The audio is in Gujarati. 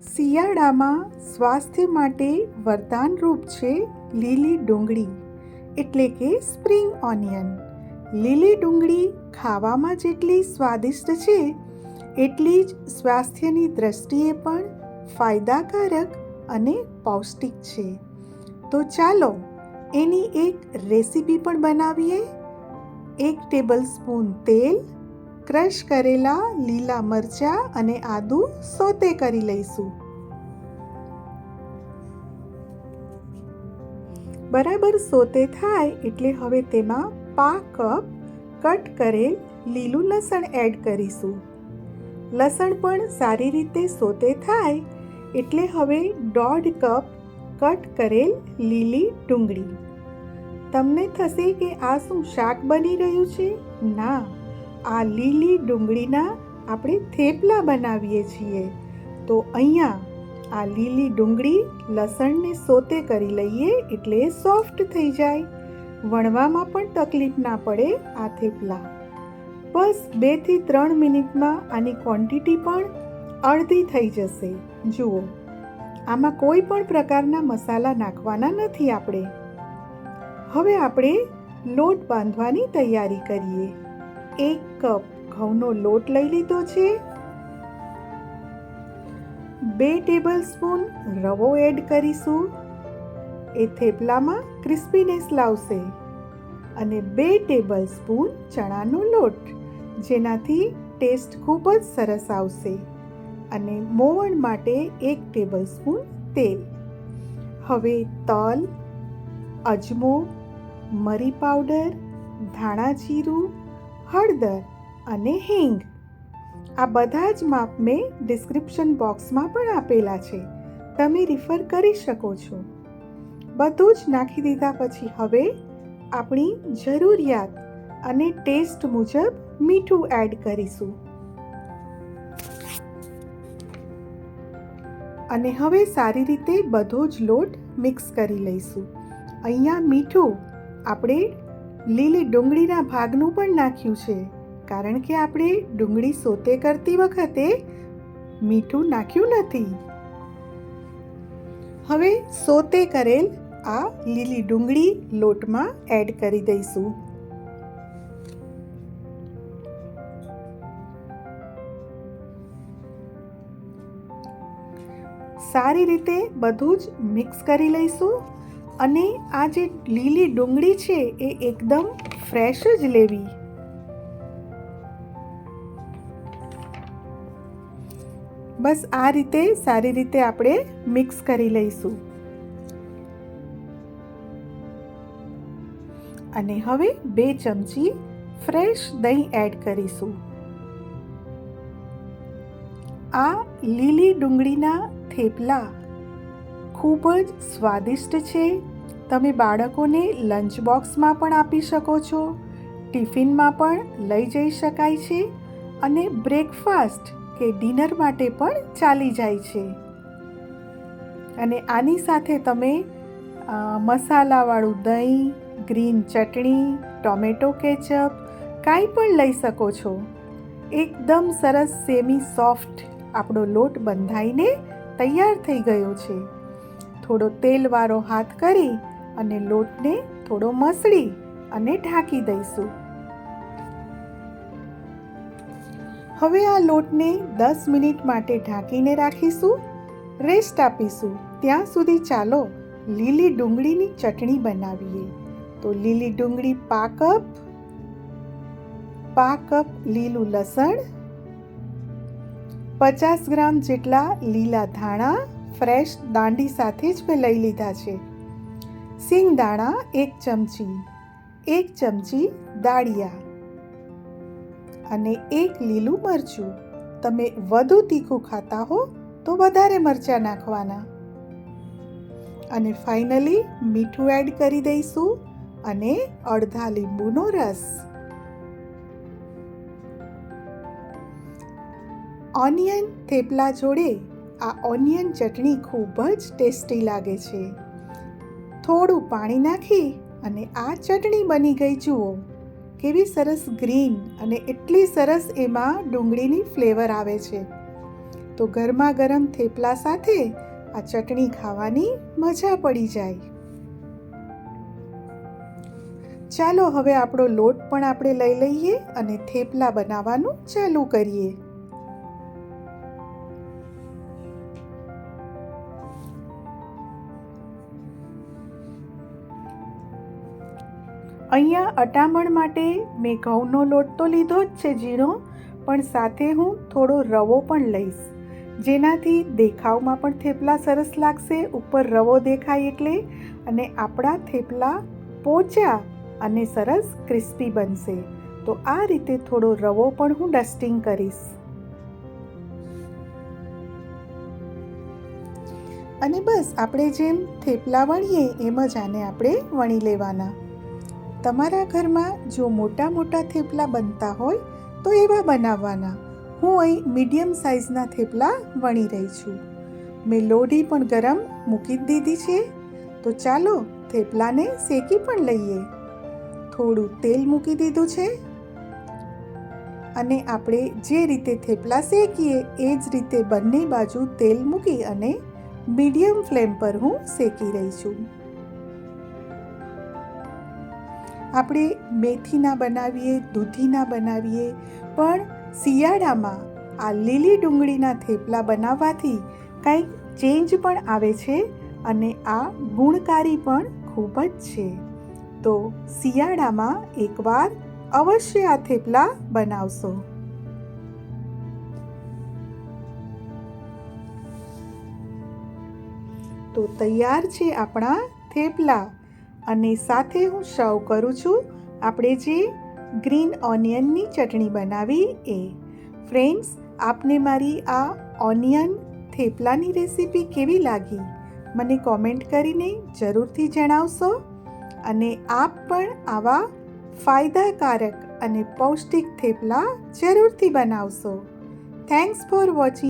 શિયાળામાં સ્વાસ્થ્ય માટે વરદાનરૂપ છે લીલી ડુંગળી એટલે કે સ્પ્રિંગ ઓનિયન. લીલી ડુંગળી ખાવામાં જેટલી સ્વાદિષ્ટ છે એટલી જ સ્વાસ્થ્યની દ્રષ્ટિએ પણ ફાયદાકારક અને પૌષ્ટિક છે. તો ચાલો એની એક રેસીપી પણ બનાવીએ. 1 ટેબલસ્પૂન તેલ, ક્રશ કરેલા લીલા મરચાં અને આદું સોતે કરી લઈશું. બરાબર સોતે થાય એટલે હવે તેમાં 1/2 કપ કટ કરેલ લીલું લસણ એડ કરીશું. લસણ પણ સારી રીતે સોતે થાય એટલે હવે 1/2 કપ કટ કરેલ લીલી ડુંગળી. તમને થશે કે આ શું શાક બની રહ્યું છે? ના, આ લીલી ડુંગળીના આપણે થેપલા બનાવીએ છીએ. તો અહીંયા આ લીલી ડુંગળી લસણને સોતે કરી લઈએ એટલે સોફ્ટ થઈ જાય. વણવામાં પણ તકલીફ ના પડે આ થેપલા. બસ 2 થી 3 મિનિટમાં આની ક્વોન્ટિટી પણ અડધી થઈ જશે. જુઓ, આમાં કોઈ પણ પ્રકારના મસાલા નાખવાના નથી આપણે. હવે આપણે લોટ બાંધવાની તૈયારી કરીએ. 1 કપ ઘઉંનો લોટ લઈ લીધો છે. 2 ટેબલસ્પૂન રવો એડ કરીશું. એ થેપલામાં ક્રિસ્પીનેસ લાવશે. અને 2 ટેબલસ્પૂન ચણાનો લોટ, જેનાથી ટેસ્ટ ખૂબ જ સરસ આવશે. અને મોવણ માટે 1 ટેબલસ્પૂન તેલ. હવે તલ, અજમો, મરી પાવડર, ધાણા જીરું, હળદર અને હિંગ, આ બધા જ માપ મેં ડિસ્ક્રિપ્શન બોક્સમાં પણ આપેલા છે. તમે રિફર કરી શકો છો. બધું જ નાખી દીધા પછી હવે આપણી જરૂરિયાત અને ટેસ્ટ મુજબ મીઠું એડ કરીશું. અને હવે સારી રીતે બધો જ લોટ મિક્સ કરી લઈશું. અહીંયા મીઠું આપણે લીલી ડુંગળીના ભાગનું પણ નાખ્યું છે, કારણ કે આપણે ડુંગળી સોતે કરતી વખતે મીઠું નાખ્યું નથી. હવે સોતે કરેલ આ લીલી ડુંગળી લોટમાં એડ કરી દઈશું. સારી રીતે બધું જ મિક્સ કરી લઈશું. અને આ જે લીલી ડુંગળી છે એ એકદમ ફ્રેશ જ લેવી. બસ આ રીતે સારી રીતે આપણે મિક્સ કરી લઈશું. અને હવે 2 ચમચી ફ્રેશ દહીં એડ કરીશું. આ લીલી ડુંગળીના થેપલા ખૂબ જ સ્વાદિષ્ટ છે. તમે બાળકોને લંચ બોક્સમાં પણ આપી શકો છો, ટિફિનમાં પણ લઈ જઈ શકાય છે અને બ્રેકફાસ્ટ કે ડિનર માટે પણ ચાલી જાય છે. અને આની સાથે તમે મસાલાવાળું દહીં, ગ્રીન ચટણી, ટોમેટો કેચઅપ કાંઈ પણ લઈ શકો છો. એકદમ સરસ સેમી સોફ્ટ આપણો લોટ બંધાઈને તૈયાર થઈ ગયો છે. થોડો તેલવાળો હાથ કરી અને લોટને થોડો મસળી અને ઢાંકી દઈશું. હવે આ લોટને 10 મિનિટ માટે ઢાંકીને રાખીશું, રેસ્ટ આપીશું. ત્યાં સુધી ચાલો લીલી ડુંગળીની ચટણી બનાવીએ. તો લીલી ડુંગળી 1/2 કપ લીલું લસણ, 50 ગ્રામ જેટલા લીલા ધાણા ફ્રેશ દાંડી સાથે જ મેં લઈ લીધા છે. સિંગદાણા 1 ચમચી, 1 ચમચી દાળિયા અને 1 લીલું મરચું. તમે વધુ તીખું ખાતા હો તો વધારે મરચાં નાખવાના. અને ફાઇનલી મીઠું એડ કરી દઈશું અને અડધા લીંબુનો રસ. ઓનિયન થેપલા જોડે આ ઓનિયન ચટણી ખૂબ જ ટેસ્ટી લાગે છે. થોડું પાણી નાખી અને આ ચટણી બની ગઈ. જુઓ કેવી સરસ ગ્રીન અને એટલી સરસ એમાં ડુંગળીની ફ્લેવર આવે છે. તો ગરમા ગરમ થેપલા સાથે આ ચટણી ખાવાની મજા પડી જાય. ચાલો હવે આપણો લોટ પણ આપણે લઈ લઈએ અને થેપલા બનાવવાનું ચાલુ કરીએ. અહીંયા અટામણ માટે મેં ઘઉંનો લોટ તો લીધો જ છે ઝીણો, પણ સાથે હું થોડો રવો પણ લઈશ, જેનાથી દેખાવમાં પણ થેપલા સરસ લાગશે, ઉપર રવો દેખાય એટલે, અને આપણા થેપલા પોચા અને સરસ ક્રિસ્પી બનશે. તો આ રીતે થોડો રવો પણ હું ડસ્ટિંગ કરીશ. અને બસ આપણે જેમ થેપલા વણીએ એમ જ આને આપણે વણી લેવાના. તમારા ઘરમાં જો મોટા મોટા થેપલા બનતા હોય તો એવા બનાવવાના. હું અહીં મીડિયમ સાઇઝના થેપલા વણી રહી છું. મેં લોઢી પણ ગરમ મૂકી દીધી છે. તો ચાલો થેપલાને શેકી પણ લઈએ. થોડું તેલ મૂકી દીધું છે અને આપણે જે રીતે થેપલા શેકીએ એ જ રીતે બંને બાજુ તેલ મૂકી અને મીડિયમ ફ્લેમ પર હું શેકી રહી છું. આપણે મેથીના બનાવીએ, દૂધીના બનાવીએ, પણ શિયાળામાં આ લીલી ડુંગળીના થેપલા બનાવવાથી કંઈક ચેન્જ પણ આવે છે અને આ ગુણકારી પણ ખૂબ જ છે. તો શિયાળામાં એકવાર અવશ્ય આ થેપલા બનાવશો. તો તૈયાર છે આપણા થેપલા, અને સાથે હું સર્વ કરું છું આપણે જે ગ્રીન ઓનિયનની ચટણી બનાવી એ. ફ્રેન્ડ્સ, આપને મારી આ ઓનિયન થેપલાની રેસીપી કેવી લાગી મને કોમેન્ટ કરીને જરૂરથી જણાવશો. અને આપ પણ આવા ફાયદાકારક અને પૌષ્ટિક થેપલા જરૂરથી બનાવશો. Thanks for watching.